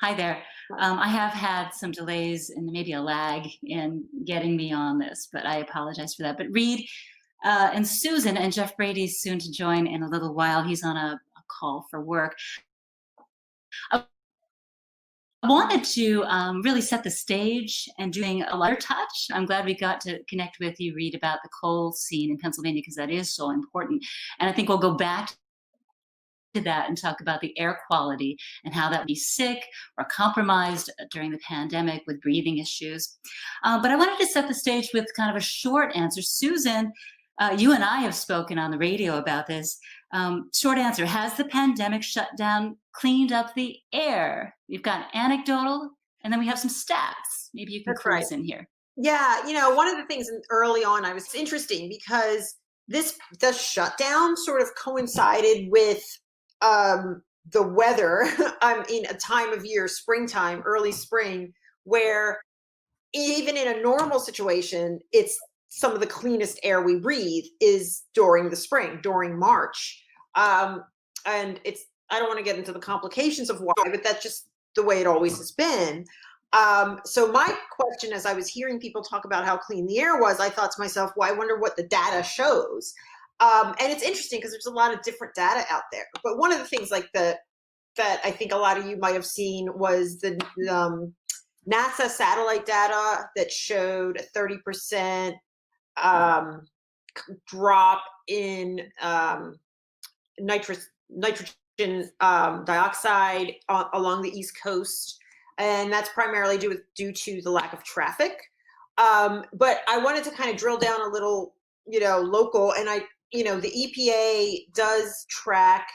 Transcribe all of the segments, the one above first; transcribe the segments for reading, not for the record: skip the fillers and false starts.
Hi there. I have had some delays and maybe a lag in getting me on this, but I apologize for that. But Reid and Susan and Jeff Brady is soon to join in a little while. He's on a call for work. I wanted to really set the stage and doing a lighter touch. I'm glad we got to connect with you, Reid, about the coal scene in Pennsylvania because that is so important. And I think we'll go back to that and talk about the air quality and how that would be sick or compromised during the pandemic with breathing issues. But I wanted to set the stage with kind of a short answer. Susan, you and I have spoken on the radio about this. Short answer, has the pandemic shutdown cleaned up the air? We've got anecdotal, and then we have some stats. Maybe you can That's clue right. us in here. Yeah, one of the things early on, I was interesting because the shutdown sort of coincided with the weather. I'm in a time of year, springtime, early spring, where even in a normal situation, it's some of the cleanest air we breathe is during the spring, during March. And I don't want to get into the complications of why, but that's just the way it always has been. So my question, as I was hearing people talk about how clean the air was, I thought to myself, well, I wonder what the data shows. And it's interesting because there's a lot of different data out there. But one of the things that I think a lot of you might have seen was the NASA satellite data that showed a 30% drop in nitrogen dioxide along the East Coast. And that's primarily due to the lack of traffic. But I wanted to kind of drill down a little, local, and the EPA does track.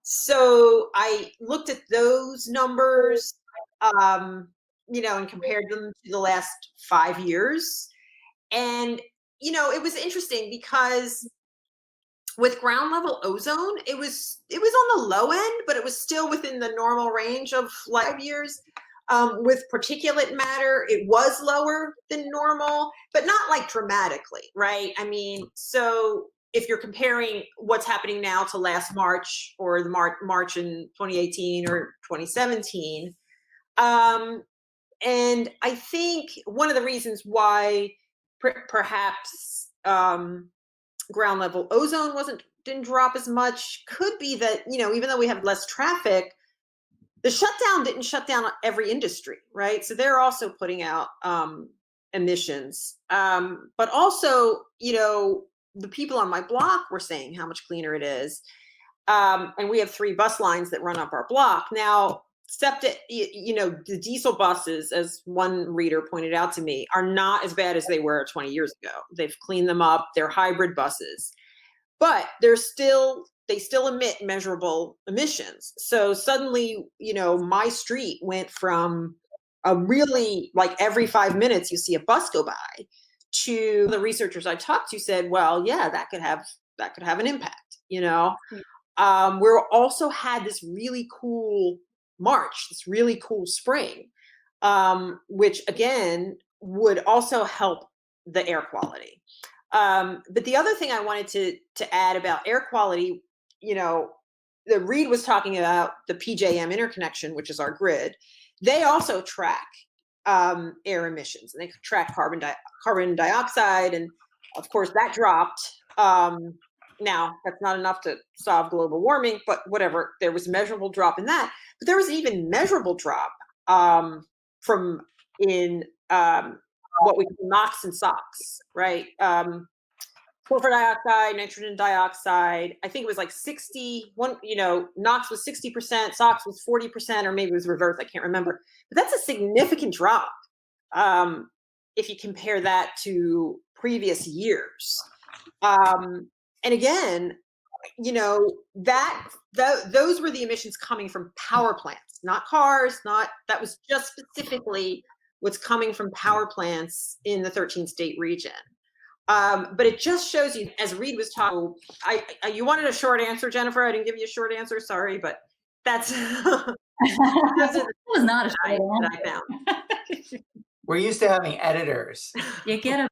So I looked at those numbers, and compared them to the last 5 years. And, it was interesting because with ground level ozone, it was on the low end, but it was still within the normal range of 5 years. With particulate matter, it was lower than normal, but not like dramatically, right? I mean, so if you're comparing what's happening now to last March or the March in 2018 or 2017, and I think one of the reasons why perhaps ground level ozone didn't drop as much could be that, even though we have less traffic, the shutdown didn't shut down every industry, right? So they're also putting out emissions. But also, the people on my block were saying how much cleaner it is. And we have 3 bus lines that run up our block. Now, the diesel buses, as one reader pointed out to me, are not as bad as they were 20 years ago. They've cleaned them up. They're hybrid buses, but they still emit measurable emissions. So suddenly, my street went from a really, like, every 5 minutes you see a bus go by, to the researchers I talked to said, well, yeah, that could have an impact. We also had this really cool March, this really cool spring, which again would also help the air quality. But the other thing I wanted to add about air quality, the Reid was talking about the PJM interconnection, which is our grid. They also track air emissions, and they track carbon dioxide, and of course that dropped. Now, that's not enough to solve global warming, but whatever, there was a measurable drop in that. But there was an even measurable drop what we call NOx and SOx, right? Sulfur dioxide, nitrogen dioxide. I think it was like 61, NOx was 60%, SOx was 40%, or maybe it was reversed. I can't remember. But that's a significant drop if you compare that to previous years. And again, those were the emissions coming from power plants, not cars, that was just specifically what's coming from power plants in the 13-state region. But it just shows you, as Reid was talking, you wanted a short answer, Jennifer. I didn't give you a short answer. Sorry, but that's That was not a short that I found. We're used to having editors. You get a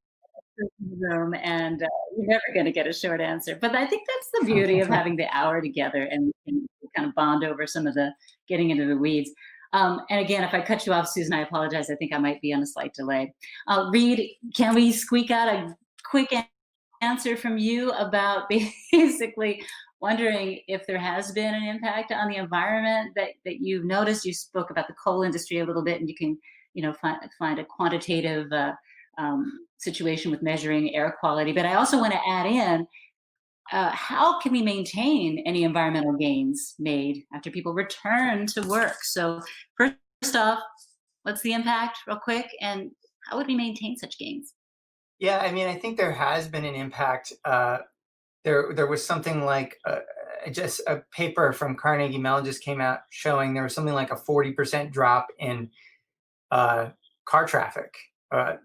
room and you're never going to get a short answer. But I think that's the beauty of having the hour together, and we can kind of bond over some of the getting into the weeds. And again, if I cut you off, Susan, I apologize. I think I might be on a slight delay. Reid, can we squeak out a quick answer from you about basically wondering if there has been an impact on the environment that you've noticed? You spoke about the coal industry a little bit, and you can, find a quantitative situation with measuring air quality. But I also want to add in, how can we maintain any environmental gains made after people return to work? So first off, what's the impact real quick, and how would we maintain such gains? Yeah, I mean, I think there has been an impact. There was something like just a paper from Carnegie Mellon just came out showing there was something like a 40% drop in car traffic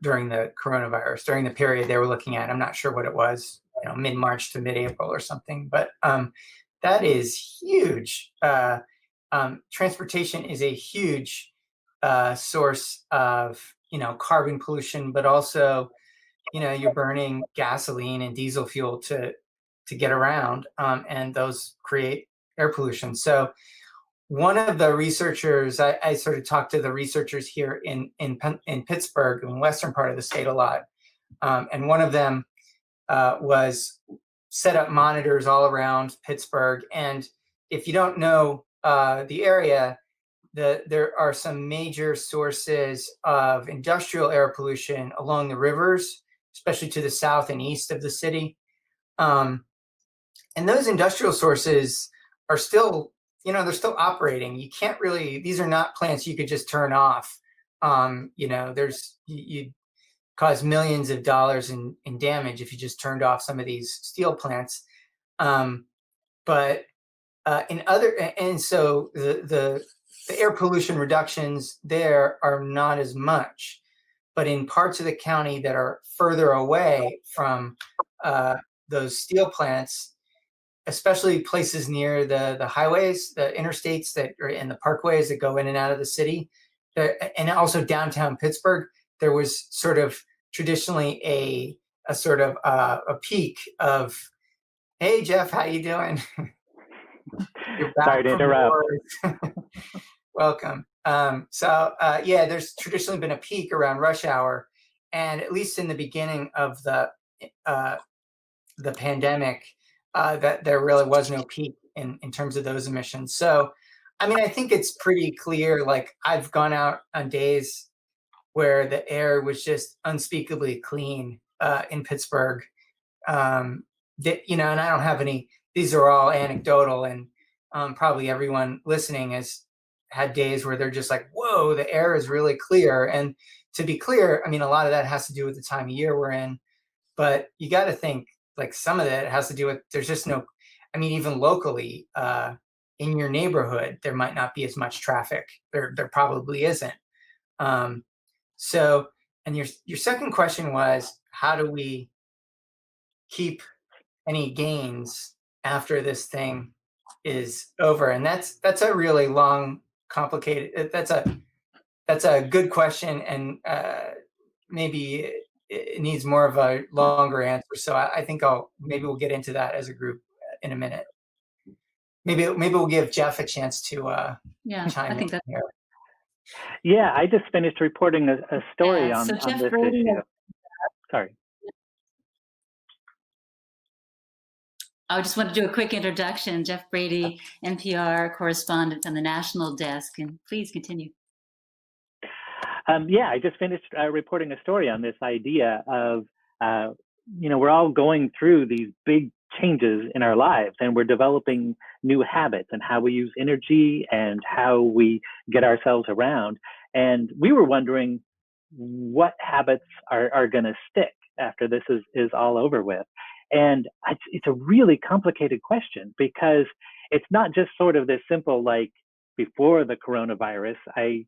during the coronavirus, during the period they were looking at. I'm not sure what it was, mid-March to mid-April or something, but that is huge. Transportation is a huge source of, carbon pollution, but also, you're burning gasoline and diesel fuel to get around, and those create air pollution. So one of the researchers, I sort of talked to the researchers here in Pittsburgh, in the western part of the state a lot, and one of them was set up monitors all around Pittsburgh. And if you don't know the area, there are some major sources of industrial air pollution along the rivers, especially to the south and east of the city. And those industrial sources are still, they're still operating. You can't really, these are not plants you could just turn off. You cause millions of dollars in damage if you just turned off some of these steel plants. So the air pollution reductions there are not as much, but in parts of the county that are further away from those steel plants, especially places near the highways, the interstates that are in the parkways that go in and out of the city, and also downtown Pittsburgh, there was sort of traditionally a sort of a peak of, hey, Jeff, how you doing? You're back. Sorry to interrupt. Welcome. Yeah, there's traditionally been a peak around rush hour, and at least in the beginning of the pandemic, that there really was no peak in terms of those emissions. So, I mean, I think it's pretty clear. Like, I've gone out on days where the air was just unspeakably clean in Pittsburgh. And I don't have any. These are all anecdotal, and probably everyone listening has had days where they're just like, whoa, the air is really clear. And to be clear, I mean, a lot of that has to do with the time of year we're in, but you got to think like some of that has to do with, there's just no, I mean, even locally in your neighborhood, there might not be as much traffic. There probably isn't. So, and your second question was, how do we keep any gains after this thing is over? And that's a really long, complicated, that's a good question, and maybe it needs more of a longer answer. So I think maybe we'll get into that as a group in a minute. Maybe we'll give Jeff a chance to chime in here. Yeah, I just finished reporting a story on Jeff this Brady, issue. Sorry. I just want to do a quick introduction. Jeff Brady, NPR correspondent on the national desk, and please continue. Yeah, I just finished reporting a story on this idea of, we're all going through these big changes in our lives, and we're developing new habits and how we use energy and how we get ourselves around. And we were wondering what habits are going to stick after this is all over with. And it's a really complicated question, because it's not just sort of this simple, like, before the coronavirus, I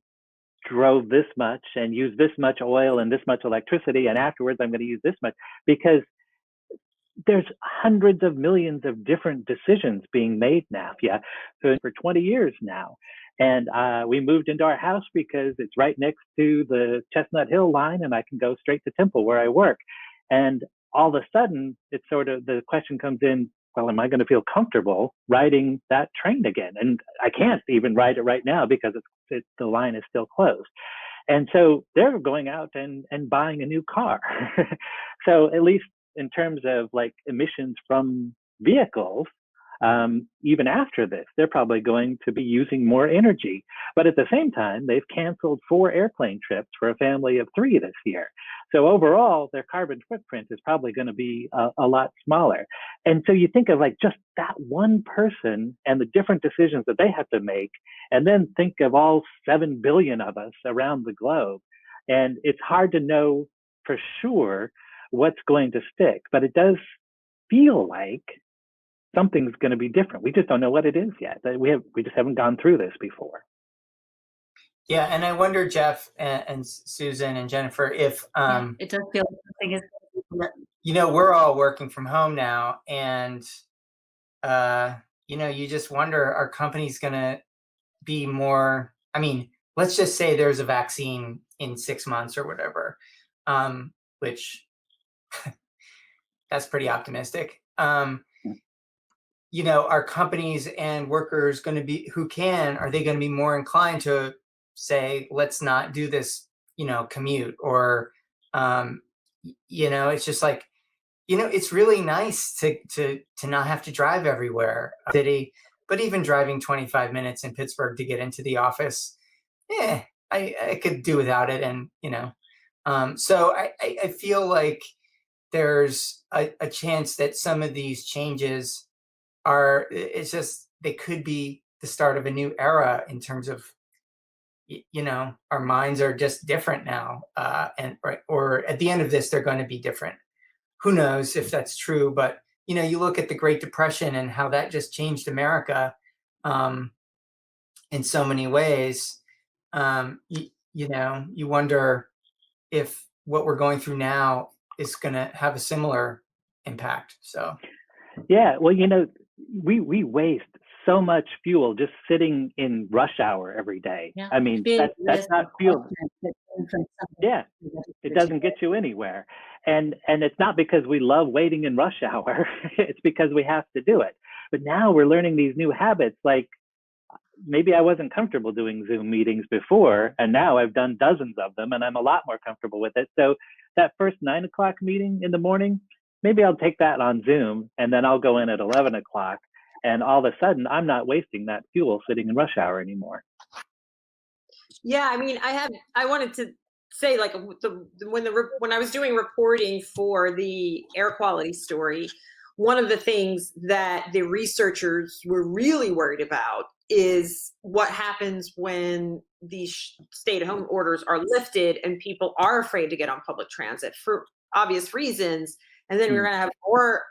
drove this much and used this much oil and this much electricity, and afterwards I'm going to use this much, because there's hundreds of millions of different decisions being made now. Yeah, so for 20 years now. And we moved into our house because it's right next to the Chestnut Hill line, and I can go straight to Temple where I work. And all of a sudden, it's sort of, the question comes in, well, am I going to feel comfortable riding that train again? And I can't even ride it right now because the line is still closed. And so they're going out and buying a new car. So at least in terms of like emissions from vehicles, even after this, they're probably going to be using more energy. But at the same time, they've canceled 4 airplane trips for a family of 3 this year. So overall, their carbon footprint is probably going to be a lot smaller. And so you think of like just that one person and the different decisions that they have to make, and then think of all 7 billion of us around the globe. And it's hard to know for sure what's going to stick, but it does feel like something's going to be different. We just don't know what it is yet. We just haven't gone through this before. Yeah, and I wonder, Jeff and Susan and Jennifer, if it does feel like something is. you know, we're all working from home now, and you know, you just wonder, are companies going to be more? I mean, let's just say there's a vaccine in 6 months or whatever, which that's pretty optimistic. You know, are companies and workers going to be, are they going to be more inclined to say, let's not do this, you know, commute? Or, you know, it's just like, you know, it's really nice to not have to drive everywhere, city, but even driving 25 minutes in Pittsburgh to get into the office, I could do without it. And, you know, so I feel like there's a chance that some of these changes it's just, they could be the start of a new era in terms of, you know, our minds are just different now. Or at the end of this, they're going to be different. Who knows if that's true, but, you know, you look at the Great Depression and how that just changed America in so many ways. You know, you wonder if what we're going through now is going to have a similar impact. So, yeah, well, you know, we waste so much fuel just sitting in rush hour every day. Yeah. I mean, that's not fuel. Yeah, it doesn't get you anywhere. And it's not because we love waiting in rush hour. It's because we have to do it. But now we're learning these new habits. Like maybe I wasn't comfortable doing Zoom meetings before, and now I've done dozens of them and I'm a lot more comfortable with it. So that first 9 o'clock meeting in the morning, maybe I'll take that on Zoom and then I'll go in at 11 o'clock. And all of a sudden, I'm not wasting that fuel sitting in rush hour anymore. Yeah, I mean, I wanted to say, like, when I was doing reporting for the air quality story, one of the things that the researchers were really worried about is what happens when these stay-at-home orders are lifted and people are afraid to get on public transit for obvious reasons. And then we're going to have more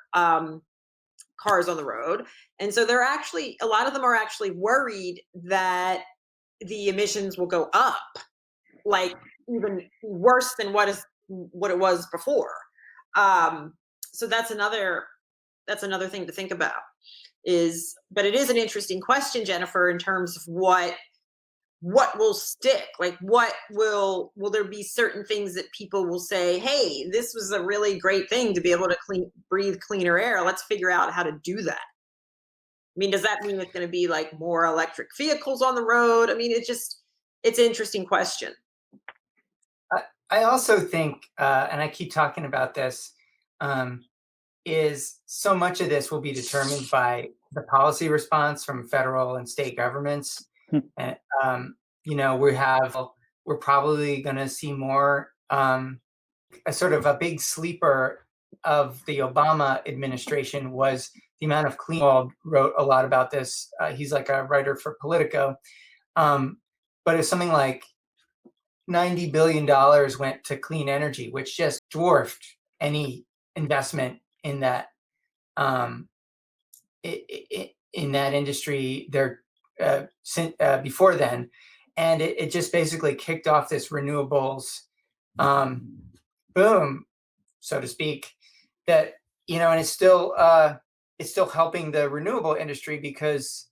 cars on the road. And so a lot of them are actually worried that the emissions will go up, like even worse than what it was before. So that's another thing to think about but it is an interesting question, Jennifer, in terms of what will stick. Like will there be certain things that people will say, hey, this was a really great thing to be able to breathe cleaner air. Let's figure out how to do that. I mean, does that mean it's going to be like more electric vehicles on the road? I mean, it's an interesting question. I also think, and I keep talking about this, is so much of this will be determined by the policy response from federal and state governments. And, you know, we're probably going to see more, a sort of a big sleeper of the Obama administration was the amount of wrote a lot about this. He's like a writer for Politico. But it's something like $90 billion went to clean energy, which just dwarfed any investment in that in that industry there before then. And it just basically kicked off this renewables boom, so to speak, that, you know, and it's still helping the renewable industry because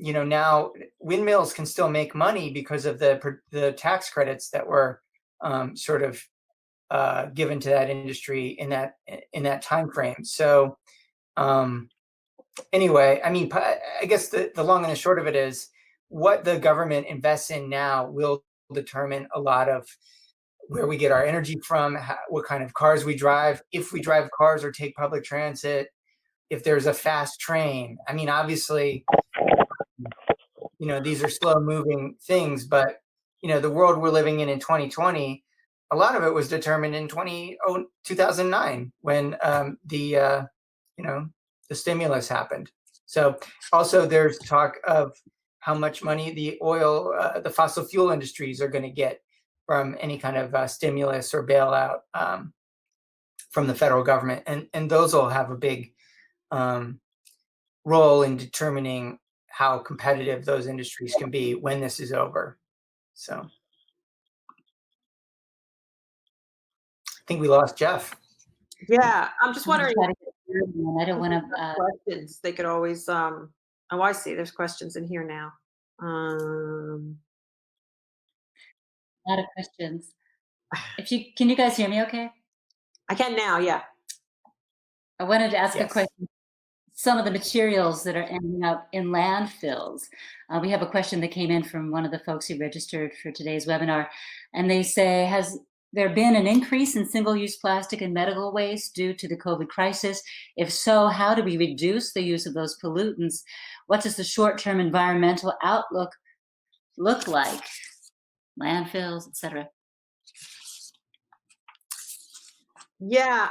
you know, now windmills can still make money because of the tax credits that were sort of given to that industry in that time frame. So Anyway, I mean, I guess the long and the short of it is what the government invests in now will determine a lot of where we get our energy from, what kind of cars we drive, if we drive cars or take public transit, if there's a fast train. I mean, obviously, these are slow moving things, but, the world we're living in 2020, a lot of it was determined in 2009 when the stimulus happened. So also there's talk of how much money the fossil fuel industries are going to get from any kind of stimulus or bailout from the federal government. And those will have a big role in determining how competitive those industries can be when this is over. So I think we lost Jeff. Yeah, I'm just wondering. I don't want to. Questions. They could always. Oh, I see. There's questions in here now. A lot of questions. Can you guys hear me? Okay. I can now. Yeah. I wanted to ask Yes. a question. Some of the materials that are ending up in landfills. We have a question that came in from one of the folks who registered for today's webinar, and they say, has there been an increase in single-use plastic and medical waste due to the COVID crisis? If so, how do we reduce the use of those pollutants? What does the short-term environmental outlook look like? Landfills, etc. Yeah.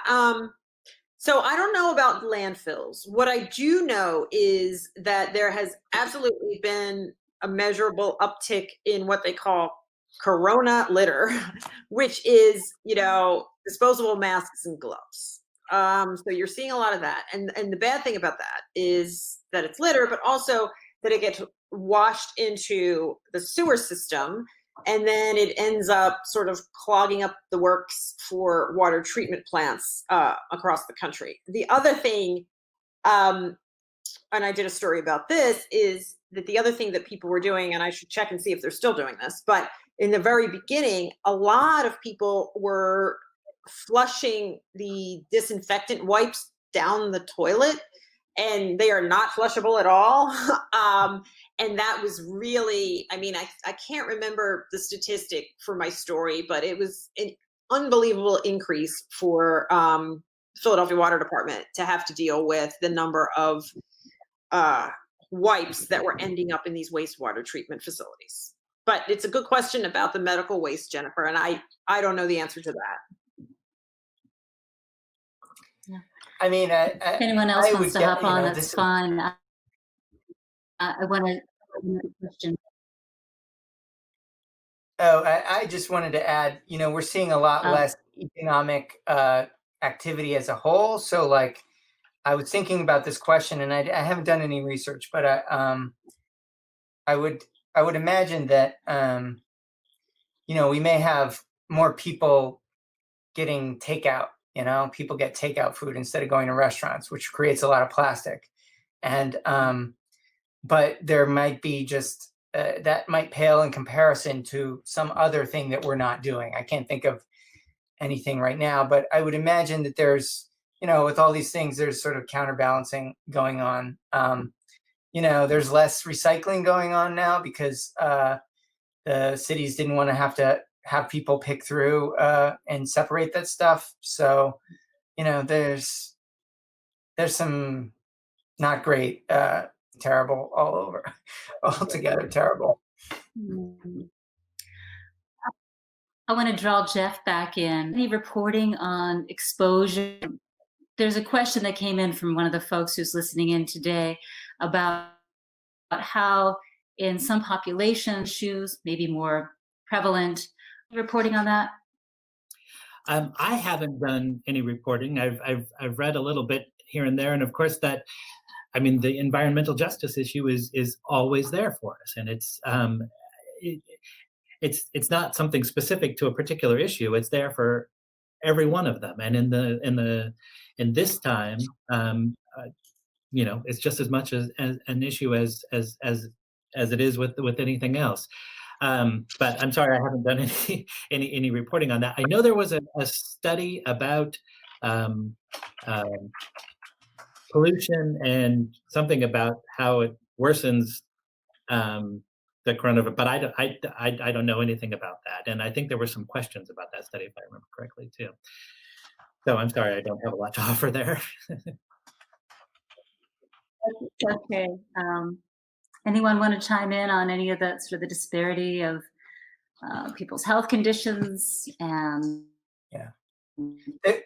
So I don't know about landfills. What I do know is that there has absolutely been a measurable uptick in what they call corona litter, which is, disposable masks and gloves. So you're seeing a lot of that. And the bad thing about that is that it's litter, but also that it gets washed into the sewer system, and then it ends up sort of clogging up the works for water treatment plants across the country. The other thing, and I did a story about this, is that the other thing that people were doing, and I should check and see if they're still doing this, but in the very beginning, a lot of people were flushing the disinfectant wipes down the toilet, and they are not flushable at all. And that was really, I can't remember the statistic for my story, but it was an unbelievable increase for Philadelphia Water Department to have to deal with the number of wipes that were ending up in these wastewater treatment facilities. But it's a good question about the medical waste, Jennifer, and I don't know the answer to that. Yeah. I mean, if anyone else wants to hop on, that's fine. I want to another question. Oh, I just wanted to add, we're seeing a lot less economic activity as a whole. So like, I was thinking about this question, and I haven't done any research, but I would imagine that, we may have more people getting takeout, people get takeout food instead of going to restaurants, which creates a lot of plastic. And, but there might be just, that might pale in comparison to some other thing that we're not doing. I can't think of anything right now, but I would imagine that there's, with all these things, there's sort of counterbalancing going on. There's less recycling going on now because the cities didn't want to have people pick through and separate that stuff. So, there's some not great, terrible all over, altogether terrible. I want to draw Jeff back in. Any reporting on exposure? There's a question that came in from one of the folks who's listening in today about how in some populations shoes may be more prevalent. Reporting on that? I haven't done any reporting. I've read a little bit here and there, and of course the environmental justice issue is always there for us, and it's not something specific to a particular issue. It's there for every one of them, and in this time, it's just as much as an issue as it is with anything else. But I'm sorry, I haven't done any reporting on that. I know there was a study about pollution and something about how it worsens the coronavirus, but I don't know anything about that. And I think there were some questions about that study, if I remember correctly, too. So I'm sorry, I don't have a lot to offer there. Okay. Anyone want to chime in on any of that sort of the disparity of people's health conditions and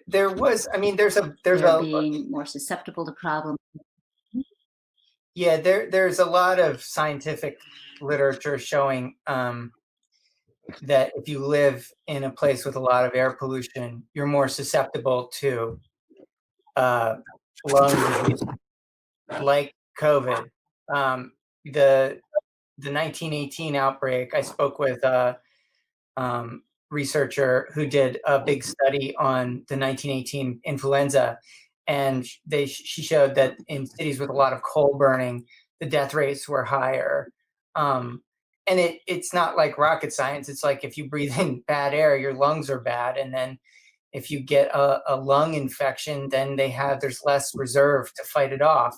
There was, I mean, there's being more susceptible to problems? Yeah, there's a lot of scientific literature showing that if you live in a place with a lot of air pollution, you're more susceptible to lung disease like COVID. The 1918 outbreak, I spoke with a researcher who did a big study on the 1918 influenza, and she showed that in cities with a lot of coal burning, the death rates were higher. And it's not like rocket science. It's like if you breathe in bad air, your lungs are bad, and then if you get a lung infection, then there's less reserve to fight it off.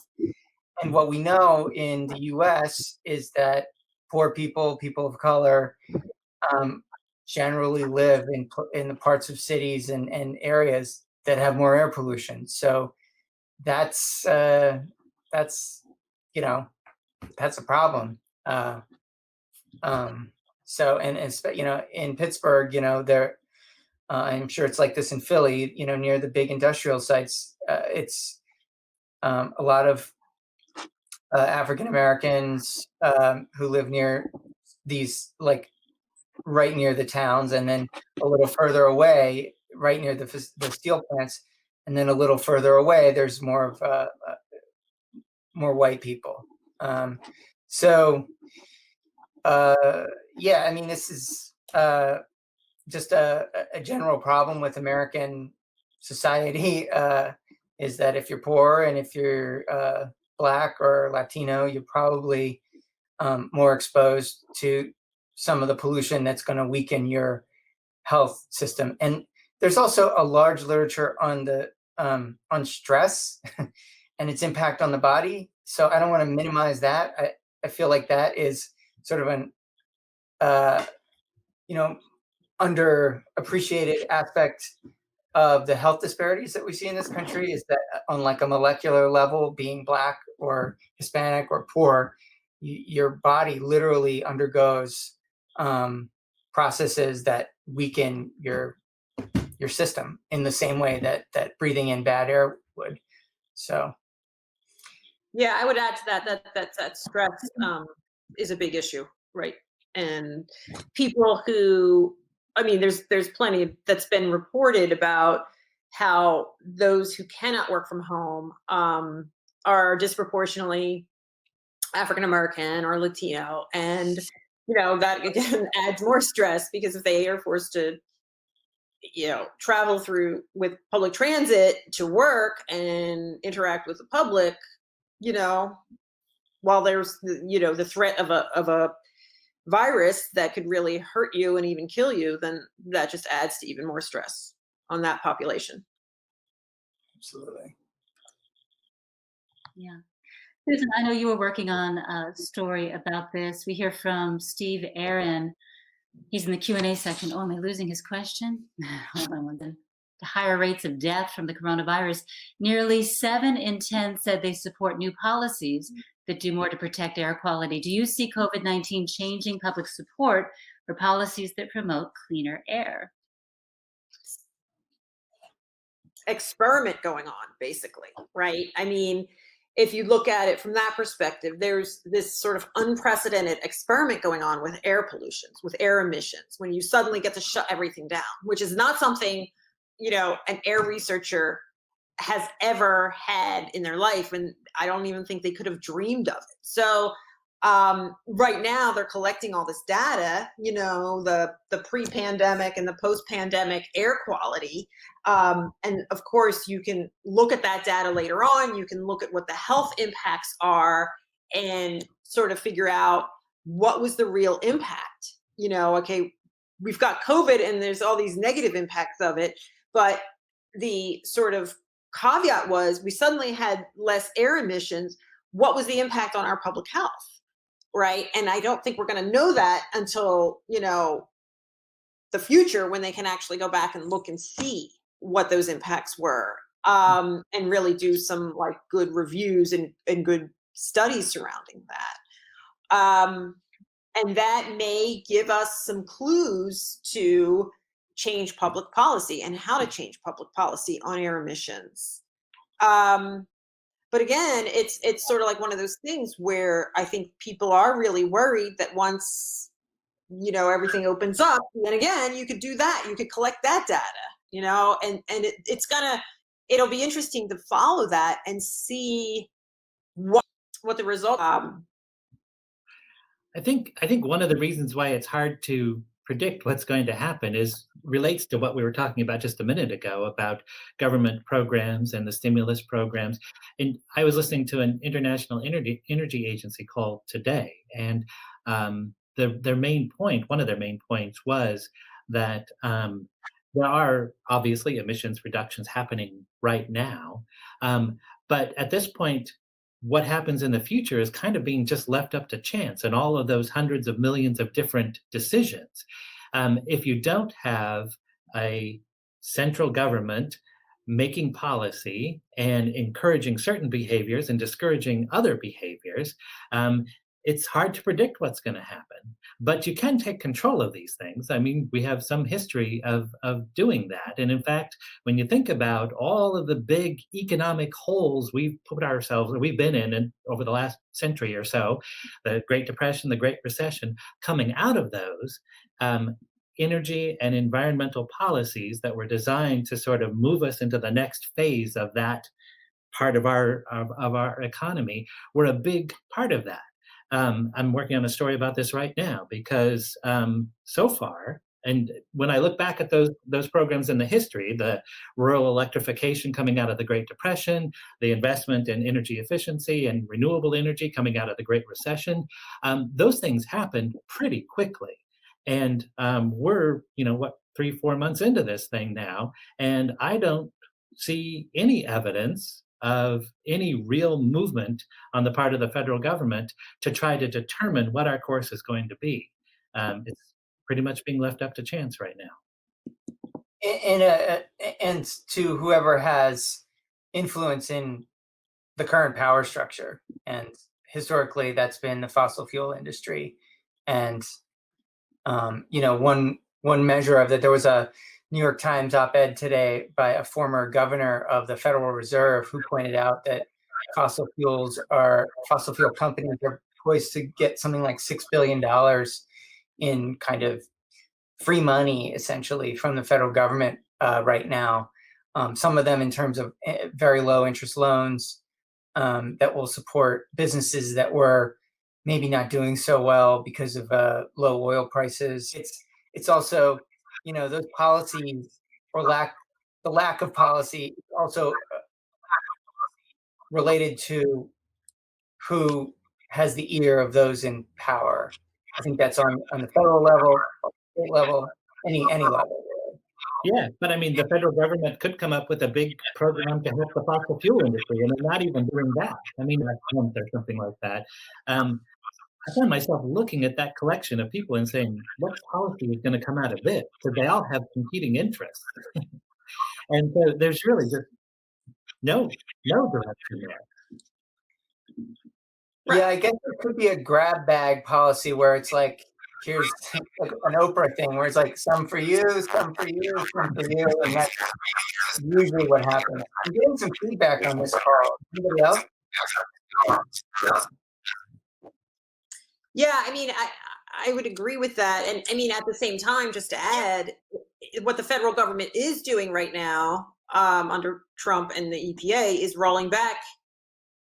And what we know in the U.S. is that poor people of color, generally live in the parts of cities and areas that have more air pollution. So that's you know, that's a problem. So you know, in Pittsburgh, you know, there I'm sure it's like this in Philly, you know, near the big industrial sites, it's a lot of African Americans who live near these, like right near the towns, and then a little further away, right near the steel plants, and then a little further away, there's more of more white people. So yeah, I mean, this is just a general problem with American society, is that if you're poor and if you're Black or Latino, you're probably more exposed to some of the pollution that's going to weaken your health system. And there's also a large literature on the on stress and its impact on the body. So I don't want to minimize that. I feel like that is sort of an you know, underappreciated aspect of the health disparities that we see in this country, is that on like a molecular level, being Black or Hispanic or poor, your body literally undergoes processes that weaken your system in the same way that breathing in bad air would. So yeah, I would add to that stress is a big issue, right? And people who, I mean, there's plenty that's been reported about how those who cannot work from home are disproportionately African American or Latino, and you know that again adds more stress, because if they are forced to, you know, travel through with public transit to work and interact with the public, you know, while there's you know the threat of a virus that could really hurt you and even kill you, then that just adds to even more stress on that population. absolutely. Yeah. Susan, I know you were working on a story about this. We hear from Steve Aaron. He's in the Q&A section. Oh, am I losing his question? Hold on one second. The higher rates of death from the coronavirus. Nearly 7 in 10 said they support new policies that do more to protect air quality. Do you see COVID-19 changing public support for policies that promote cleaner air? Experiment going on, basically, right? I mean, if you look at it from that perspective, there's this sort of unprecedented experiment going on with air pollutions, with air emissions, when you suddenly get to shut everything down, which is not something, you know, an air researcher has ever had in their life. And I don't even think they could have dreamed of it. So right now they're collecting all this data, you know, the pre-pandemic and the post-pandemic air quality. And of course you can look at that data later on, you can look at what the health impacts are and sort of figure out what was the real impact. You know, okay, we've got COVID and there's all these negative impacts of it, but the sort of caveat was we suddenly had less air emissions. What was the impact on our public health? Right. And I don't think we're going to know that until, the future, when they can actually go back and look and see what those impacts were, and really do some like good reviews and good studies surrounding that. And that may give us some clues to change public policy and how to change public policy on air emissions. But again, it's sort of like one of those things where I think people are really worried that once, everything opens up, then again, you could do that. You could collect that data, and it'll be interesting to follow that and see what the result. I think one of the reasons why it's hard to predict what's going to happen relates to what we were talking about just a minute ago about government programs and the stimulus programs. And I was listening to an international energy agency call today, and one of their main points was that there are obviously emissions reductions happening right now, but at this point, what happens in the future is kind of being just left up to chance and all of those hundreds of millions of different decisions. If you don't have a central government making policy and encouraging certain behaviors and discouraging other behaviors, it's hard to predict what's going to happen. But you can take control of these things. I mean, we have some history of doing that. And in fact, when you think about all of the big economic holes we've been in over the last century or so, the Great Depression, the Great Recession, coming out of those, energy and environmental policies that were designed to sort of move us into the next phase of that part of our economy were a big part of that. I'm working on a story about this right now because so far, and when I look back at those programs in the history, the rural electrification coming out of the Great Depression, the investment in energy efficiency and renewable energy coming out of the Great Recession, those things happened pretty quickly. And we're, 3-4 months into this thing now, and I don't see any evidence of any real movement on the part of the federal government to try to determine what our course is going to be. It's pretty much being left up to chance right now. And to whoever has influence in the current power structure, and historically that's been the fossil fuel industry. And one measure of that, there was a New York Times op-ed today by a former governor of the Federal Reserve who pointed out that fossil fuel companies are poised to get something like $6 billion in kind of free money, essentially, from the federal government right now. Some of them in terms of very low interest loans that will support businesses that were maybe not doing so well because of low oil prices. It's also, those policies or the lack of policy also related to who has the ear of those in power. I think that's on the federal level, state level, any level. Yeah, but I mean, the federal government could come up with a big program to help the fossil fuel industry, and they're not even doing that. I mean, or something like that. I find myself looking at that collection of people and saying, what policy is going to come out of this? Because they all have competing interests. And so there's really just no direction there. Yeah, I guess there could be a grab bag policy where it's like, here's like an Oprah thing where it's like some for you, some for you, some for you. And that's usually what happens. I'm getting some feedback on this call. Anybody else? Yeah, I mean, I would agree with that. And I mean, at the same time, just to add, what the federal government is doing right now under Trump and the EPA is rolling back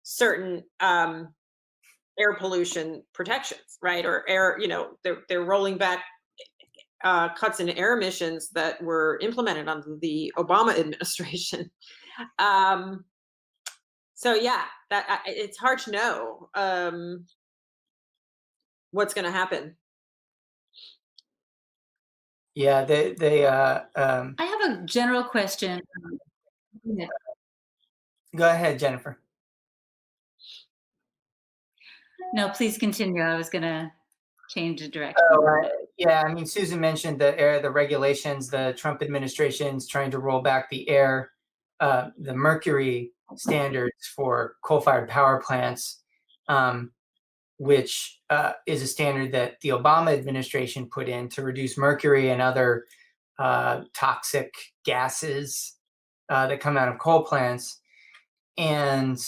certain air pollution protections, right? Or air, they're rolling back cuts in air emissions that were implemented under the Obama administration. So yeah, it's hard to know what's going to happen. Yeah, I have a general question. Go ahead, Jennifer. No, please continue. I was going to change the direction. Yeah, I mean, Susan mentioned the regulations. The Trump administration's trying to roll back the Mercury standards for coal-fired power plants, which is a standard that the Obama administration put in to reduce mercury and other toxic gases that come out of coal plants. And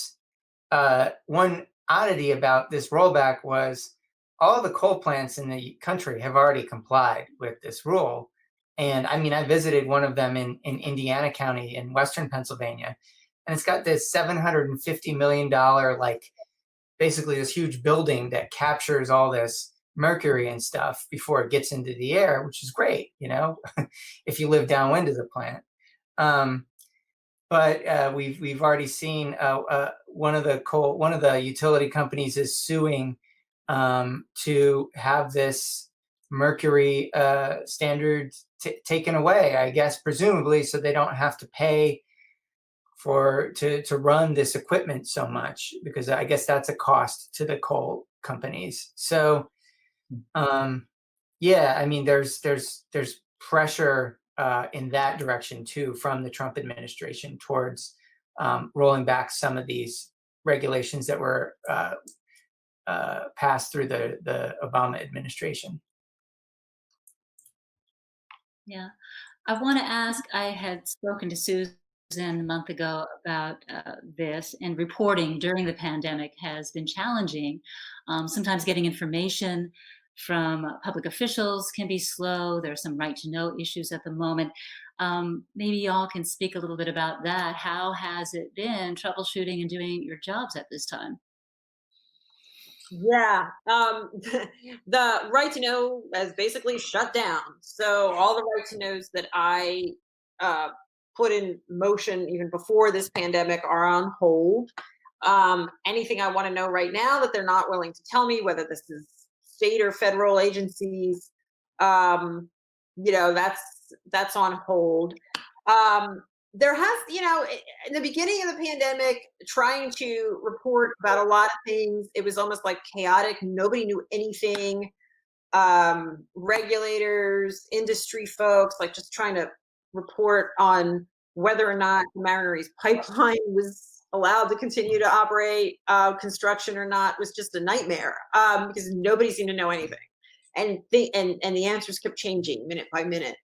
one oddity about this rollback was all the coal plants in the country have already complied with this rule. And I mean, I visited one of them in Indiana County in Western Pennsylvania, and it's got this $750 million, like basically this huge building that captures all this mercury and stuff before it gets into the air, which is great, you know, if you live downwind of the plant. But we've already seen one of the utility companies is suing to have this mercury standard taken away, I guess, presumably, so they don't have to pay to run this equipment so much, because I guess that's a cost to the coal companies. So, yeah, I mean, there's pressure in that direction too from the Trump administration towards rolling back some of these regulations that were passed through the Obama administration. Yeah, I want to ask, I had spoken to Susan a month ago about this, and reporting during the pandemic has been challenging. Sometimes getting information from public officials can be slow. There are some right to know issues at the moment. Maybe y'all can speak a little bit about that. How has it been troubleshooting and doing your jobs at this time? Yeah, the right to know has basically shut down. So all the right to knows that I put in motion even before this pandemic are on hold. Anything I want to know right now that they're not willing to tell me, whether this is state or federal agencies, you know, that's on hold. There has, you know, in the beginning of the pandemic, trying to report about a lot of things, it was almost like chaotic. Nobody knew anything. Regulators, industry folks, like just trying to report on whether or not Mariner East pipeline was allowed to continue to operate, construction or not, was just a nightmare, because nobody seemed to know anything, and the answers kept changing minute by minute.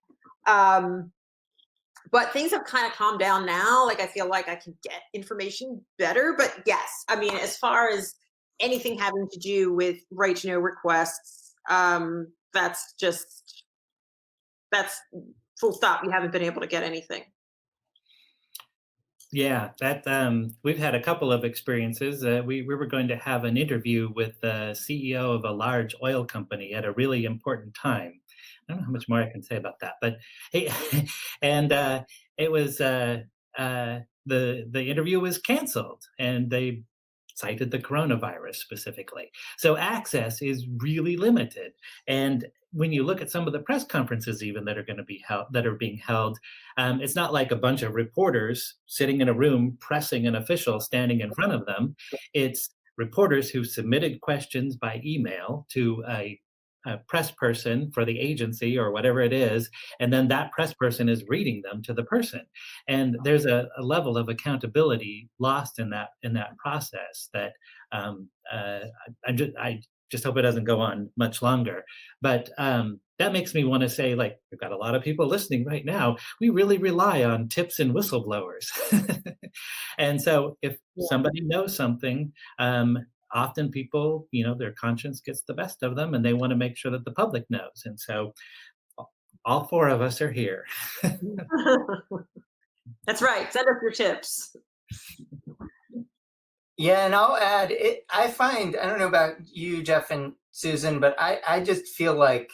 But things have kind of calmed down now. Like, I feel like I can get information better. But yes, I mean, as far as anything having to do with right to know requests, that's full stop. You haven't been able to get anything. Yeah, that we've had a couple of experiences. We were going to have an interview with the CEO of a large oil company at a really important time. I don't know how much more I can say about that, but hey, and it was the interview was canceled, and they cited the coronavirus specifically. So access is really limited. And when you look at some of the press conferences even that are going to be held, that are being held, it's not like a bunch of reporters sitting in a room pressing an official standing in front of them. It's reporters who submitted questions by email to a press person for the agency or whatever it is, and then that press person is reading them to the person. And there's a level of accountability lost in that process that I just hope it doesn't go on much longer. But that makes me want to say, like, we've got a lot of people listening right now. We really rely on tips and whistleblowers. And so if somebody knows something, often people, you know, their conscience gets the best of them, and they want to make sure that the public knows. And so all four of us are here. That's right. Send us your tips. Yeah, and I'll add, I find, I don't know about you, Jeff and Susan, but I just feel like,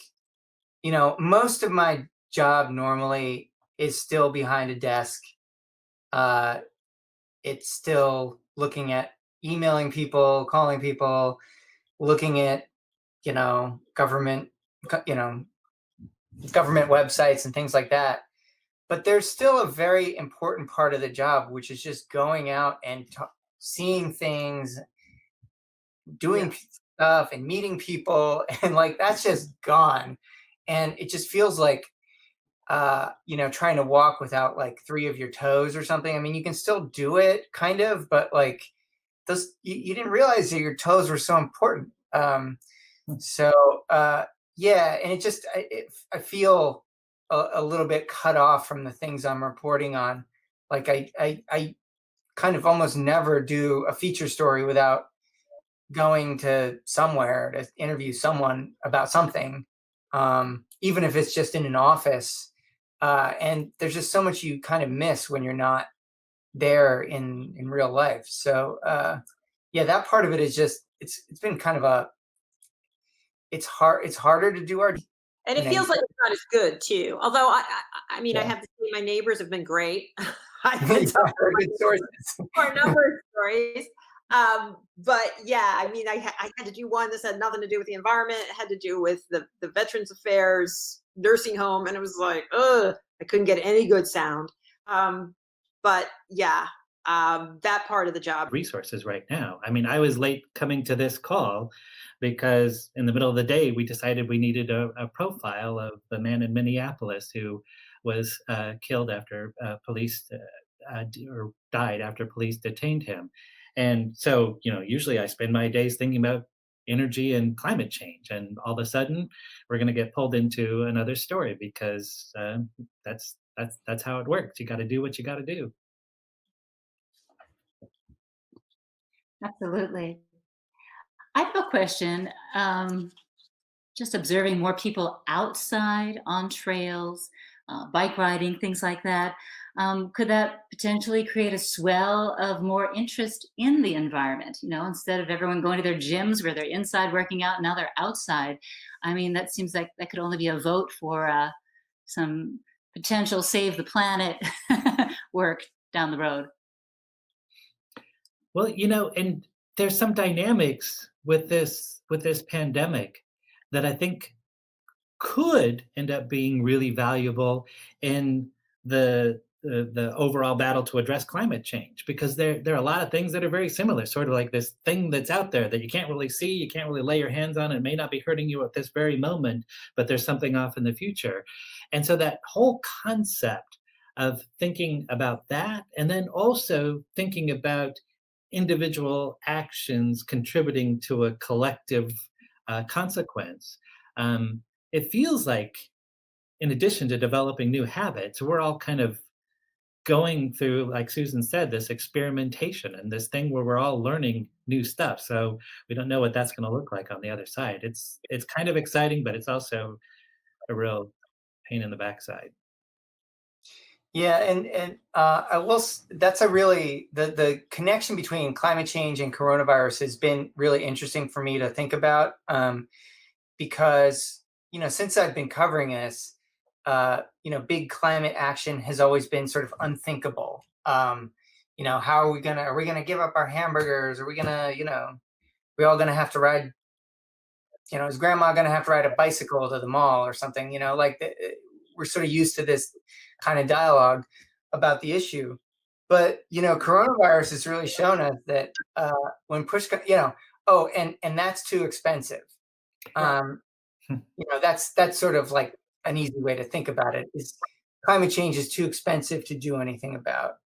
you know, most of my job normally is still behind a desk. It's still looking at emailing people, calling people, looking at, you know, government websites and things like that. but there's still a very important part of the job, which is just going out and seeing things, doing stuff and meeting people, and like that's just gone. And it just feels like trying to walk without like 3 of your toes or something. I mean, you can still do it kind of, but like those you didn't realize that your toes were so important. So yeah, and it just I feel a little bit cut off from the things I'm reporting on. Like I kind of almost never do a feature story without going to somewhere to interview someone about something, even if it's just in an office. And there's just so much you kind of miss when you're not there in real life. So yeah, that part of it is just it's been kind of it's harder to do our. And it feels like it's not as good too. Although I mean, I Yeah. have to say my neighbors have been great. I've been Good sources. for a number of stories. But yeah, I mean, I had to do one. This had nothing to do with the environment. It had to do with the Veterans Affairs nursing home, and it was like, I couldn't get any good sound. But yeah, that part of the job. Resources right now. I mean, I was late coming to this call because in the middle of the day, we decided we needed a profile of the man in Minneapolis who was killed after police or died after police detained him. And so, usually I spend my days thinking about energy and climate change, and all of a sudden we're going to get pulled into another story because that's how it works. You got to do what you got to do. Absolutely. I have a question. Just observing more people outside on trails, bike riding, things like that. Could that potentially create a swell of more interest in the environment? Instead of everyone going to their gyms where they're inside working out, now they're outside. I mean, that seems like that could only be a vote for some potential save the planet work down the road. Well, and there's some dynamics with this pandemic that I think could end up being really valuable in the overall battle to address climate change, because there are a lot of things that are very similar, sort of like this thing that's out there that you can't really see, you can't really lay your hands on. It may not be hurting you at this very moment, but there's something off in the future. And so that whole concept of thinking about that, and then also thinking about individual actions contributing to a collective consequence. It feels like, in addition to developing new habits, we're all kind of going through, like Susan said, this experimentation and this thing where we're all learning new stuff. So we don't know what that's going to look like on the other side. It's kind of exciting, but it's also a real pain in the backside. Yeah, and I will. That's a really the connection between climate change and coronavirus has been really interesting for me to think about, because since I've been covering this, big climate action has always been sort of unthinkable. How are we gonna give up our hamburgers? Are we gonna we all gonna have to ride? Is grandma gonna have to ride a bicycle to the mall or something? We're sort of used to this kind of dialogue about the issue, but coronavirus has really shown us that when push, and that's too expensive. That's sort of like an easy way to think about it, is climate change is too expensive to do anything about.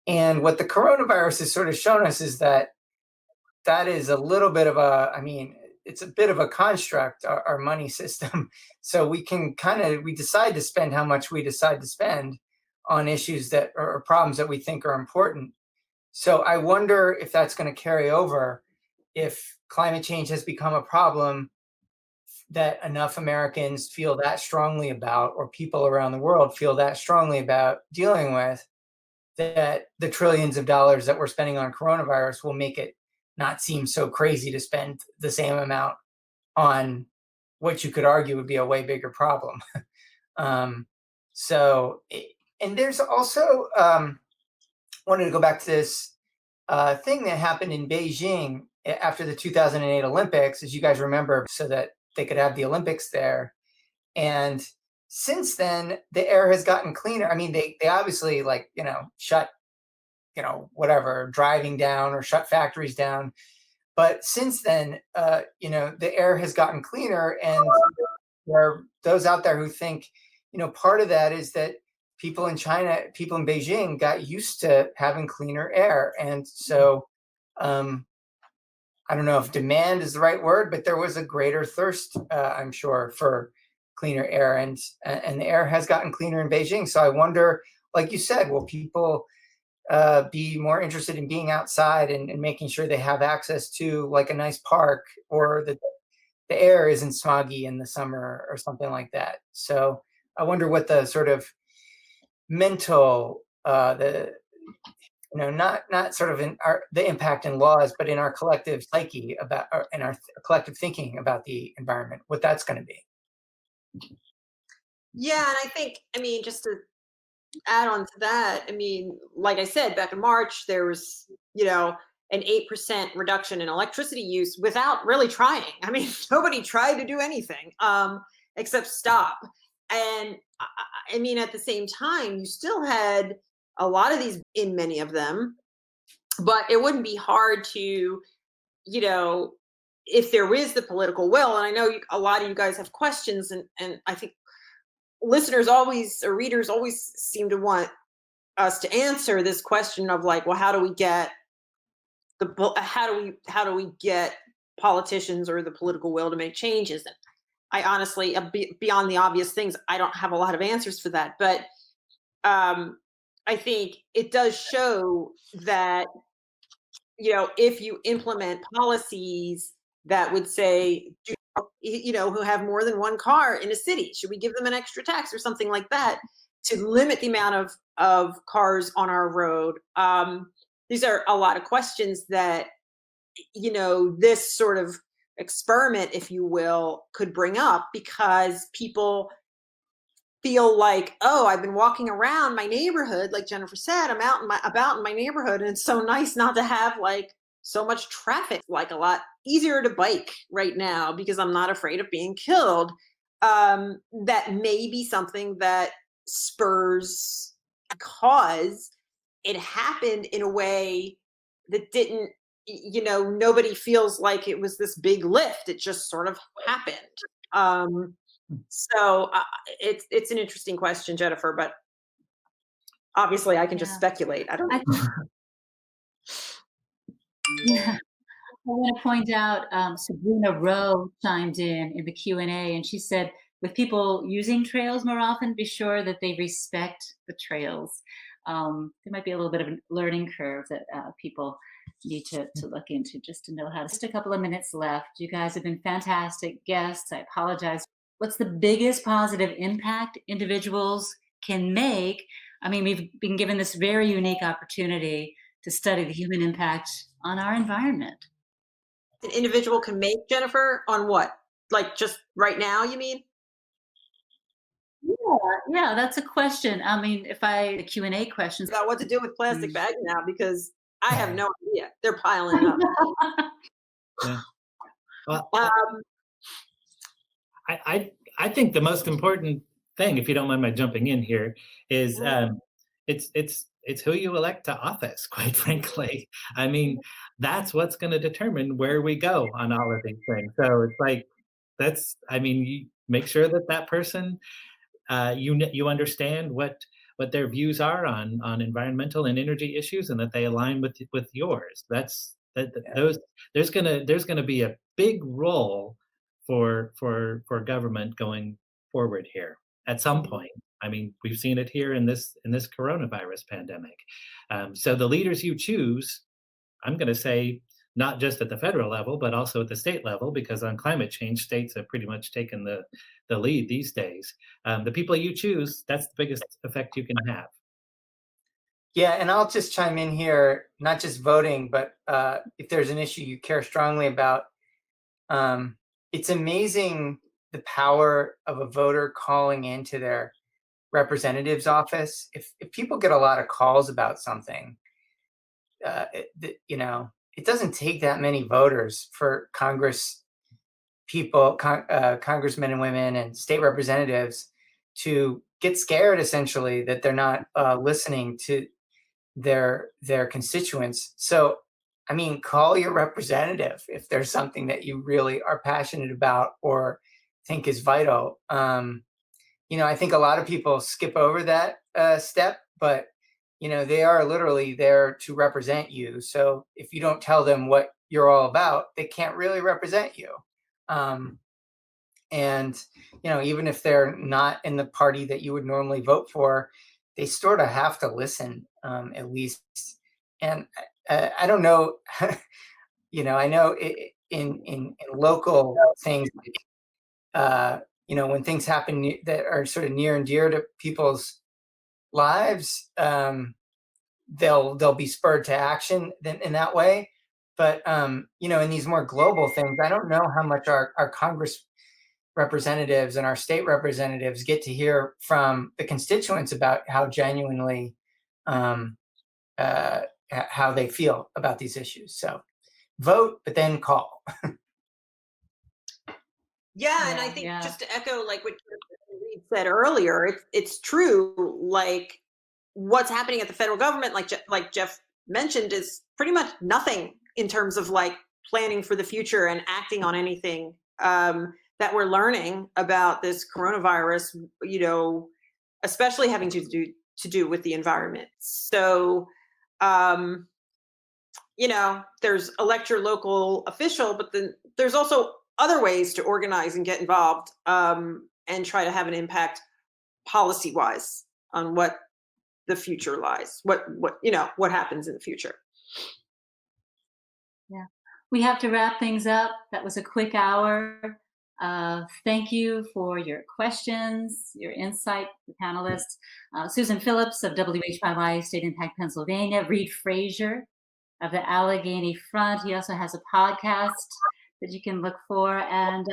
And what the coronavirus has sort of shown us is that is a little bit of it's a bit of a construct, our money system. So we can we decide to spend how much we decide to spend on issues that are problems that we think are important. So I wonder if that's going to carry over, if climate change has become a problem that enough Americans feel that strongly about, or people around the world feel that strongly about dealing with, that the trillions of dollars that we're spending on coronavirus will make it not seem so crazy to spend the same amount on what you could argue would be a way bigger problem. And there's also, wanted to go back to this thing that happened in Beijing after the 2008 Olympics, as you guys remember, so that they could have the Olympics there. And since then, the air has gotten cleaner. I mean, they obviously shut, whatever, driving down or shut factories down. But since then, the air has gotten cleaner, and there are those out there who think, part of that is that people in China, people in Beijing got used to having cleaner air. And so I don't know if demand is the right word, but there was a greater thirst, I'm sure, for cleaner air, and the air has gotten cleaner in Beijing. So I wonder, like you said, will people be more interested in being outside and making sure they have access to like a nice park, or that the air isn't smoggy in the summer or something like that. So I wonder what the sort of mental, not sort of the impact in laws, but in our collective psyche about, in our collective thinking about the environment, what that's going to be. Yeah, and I think, just to add on to that, like I said, back in March, there was, an 8% reduction in electricity use without really trying. Nobody tried to do anything except stop. And at the same time, you still had a lot of these in many of them, but it wouldn't be hard to, if there is the political will, and I know a lot of you guys have questions, and I think listeners always, or readers always seem to want us to answer this question of like, well, how do we get politicians or the political will to make changes? And I honestly, beyond the obvious things, I don't have a lot of answers for that. But I think it does show that, if you implement policies that would say, who have more than one car in a city, should we give them an extra tax or something like that to limit the amount of cars on our road? These are a lot of questions that, this sort of experiment, if you will, could bring up, because people feel like, oh, I've been walking around my neighborhood, like Jennifer said, I'm about in my neighborhood, and it's so nice not to have like so much traffic, like a lot easier to bike right now because I'm not afraid of being killed. That may be something that spurs, because it happened in a way that didn't, nobody feels like it was this big lift. It just sort of happened. So it's an interesting question, Jennifer, but obviously I can just speculate. I don't know. Yeah. I want to point out Sabrina Rowe chimed in the Q&A, and she said, with people using trails more often, be sure that they respect the trails. There might be a little bit of a learning curve that people need to look into, just to know how to. Just a couple of minutes left. You guys have been fantastic guests. I apologize. What's the biggest positive impact individuals can make? We've been given this very unique opportunity to study the human impact on our environment. An individual can make, Jennifer, on what? Like just right now, you mean? Yeah, that's a question. The Q&A questions about what to do with plastic bags now, because I have no idea. They're piling up. Yeah. Well, I think the most important thing, if you don't mind my jumping in here, is it's who you elect to office, quite frankly. That's what's going to determine where we go on all of these things. So it's like, you make sure that person, you understand what their views are on environmental and energy issues, and that they align with yours. There's gonna be a big role for government going forward here at some point. We've seen it here in this coronavirus pandemic. So the leaders you choose, I'm going to say, not just at the federal level, but also at the state level, because on climate change, states have pretty much taken the lead these days. The people you choose, that's the biggest effect you can have. Yeah, and I'll just chime in here, not just voting, but if there's an issue you care strongly about, it's amazing the power of a voter calling into their representative's office. If people get a lot of calls about something, it doesn't take that many voters for congressmen and women and state representatives to get scared, essentially, that they're not listening to their constituents. So, I mean, call your representative if there's something that you really are passionate about or think is vital. I think a lot of people skip over that step, but they are literally there to represent you. So if you don't tell them what you're all about, they can't really represent you. And even if they're not in the party that you would normally vote for, they sort of have to listen, at least. And I don't know, I know in local things, when things happen that are sort of near and dear to people's lives, they'll be spurred to action in that way. But in these more global things, I don't know how much our Congress representatives and our state representatives get to hear from the constituents about how genuinely how they feel about these issues. So vote, but then call. Yeah, and I think just to echo like what Reid said earlier, it's true. Like what's happening at the federal government, like Jeff mentioned, is pretty much nothing in terms of like planning for the future and acting on anything that we're learning about this coronavirus. Especially having to do with the environment. So, there's elect your local official, but then there's also other ways to organize and get involved and try to have an impact policy-wise on what the future lies, what happens in the future. Yeah, we have to wrap things up. That was a quick hour. Thank you for your questions, your insight, the panelists. Susan Phillips of WHYY StateImpact Pennsylvania, Reid Frazier of the Allegheny Front. He also has a podcast that you can look for. And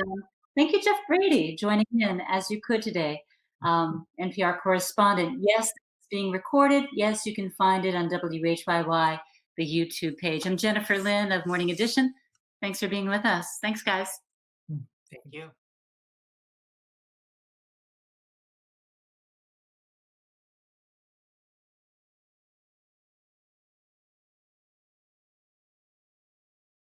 thank you, Jeff Brady, joining in as you could today. NPR correspondent. Yes, it's being recorded. Yes, you can find it on WHYY, the YouTube page. I'm Jennifer Lynn of Morning Edition. Thanks for being with us. Thanks, guys. Thank you.